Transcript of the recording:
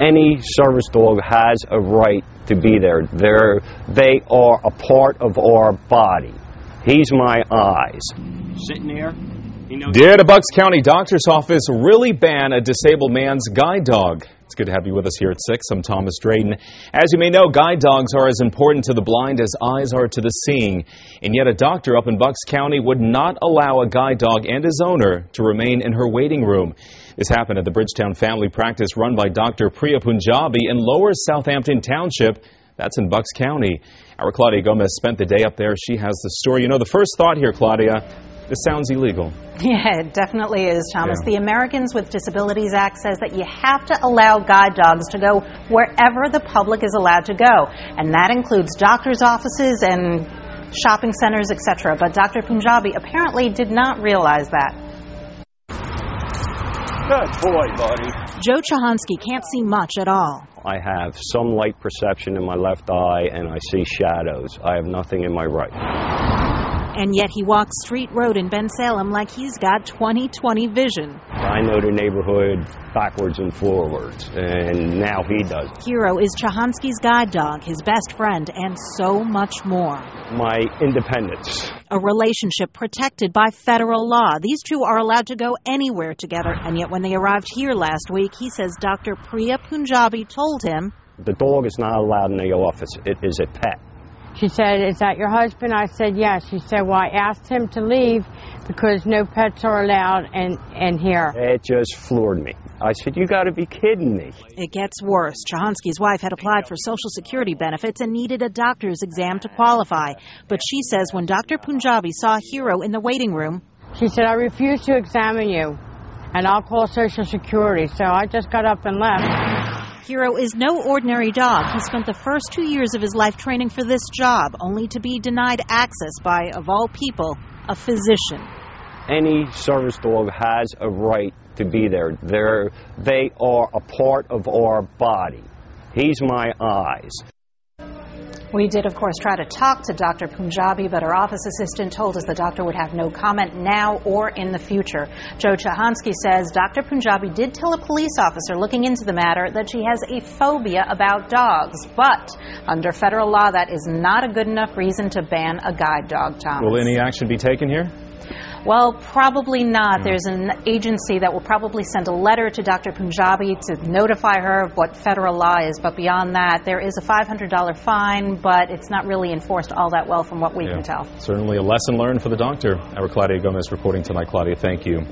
Any service dog has a right to be there. They are a part of our body. He's my eyes. Sitting there. Did a Bucks County doctor's office really ban a disabled man's guide dog? It's good to have you with us here at 6. I'm Thomas Drayton. As you may know, guide dogs are as important to the blind as eyes are to the seeing. And yet a doctor up in Bucks County would not allow a guide dog and his owner to remain in her waiting room. This happened at the Bridgetown Family Practice run by Dr. Priya Punjabi in Lower Southampton Township. That's in Bucks County. Our Claudia Gomez spent the day up there. She has the story. You know, the first thought here, Claudia, this sounds illegal. Yeah, it definitely is, Thomas. Yeah. The Americans with Disabilities Act says that you have to allow guide dogs to go wherever the public is allowed to go. And that includes doctors' offices and shopping centers, etc. But Dr. Punjabi apparently did not realize that. Good boy, buddy. Joe Chahansky can't see much at all. I have some light perception in my left eye, and I see shadows. I have nothing in my right. And yet he walks Street Road in Bensalem like he's got 20/20 vision. I know the neighborhood backwards and forwards, and now he does. Hero is Chahansky's guide dog, his best friend, and so much more. My independence. A relationship protected by federal law. These two are allowed to go anywhere together, and yet when they arrived here last week, he says Dr. Priya Punjabi told him, the dog is not allowed in the office. It is a pet. She said, "Is that your husband?" I said, "Yes." She said, "Well, I asked him to leave because no pets are allowed in here." It just floored me. I said, "You got to be kidding me." It gets worse. Chahansky's wife had applied for Social Security benefits and needed a doctor's exam to qualify. But she says when Dr. Punjabi saw Hero in the waiting room, she said, "I refuse to examine you, and I'll call Social Security." So I just got up and left. Hero is no ordinary dog. He spent the first 2 years of his life training for this job, only to be denied access by, of all people, a physician. Any service dog has a right to be there. They are a part of our body. He's my eyes. We did, of course, try to talk to Dr. Punjabi, but our office assistant told us the doctor would have no comment now or in the future. Joe Chahansky says Dr. Punjabi did tell a police officer looking into the matter that she has a phobia about dogs. But under federal law, that is not a good enough reason to ban a guide dog, Thomas. Will any action be taken here? Well, probably not. There's an agency that will probably send a letter to Dr. Punjabi to notify her of what federal law is. But beyond that, there is a $500 fine, but it's not really enforced all that well from what we can tell. Certainly a lesson learned for the doctor. Our Claudia Gomez reporting tonight. Claudia, thank you.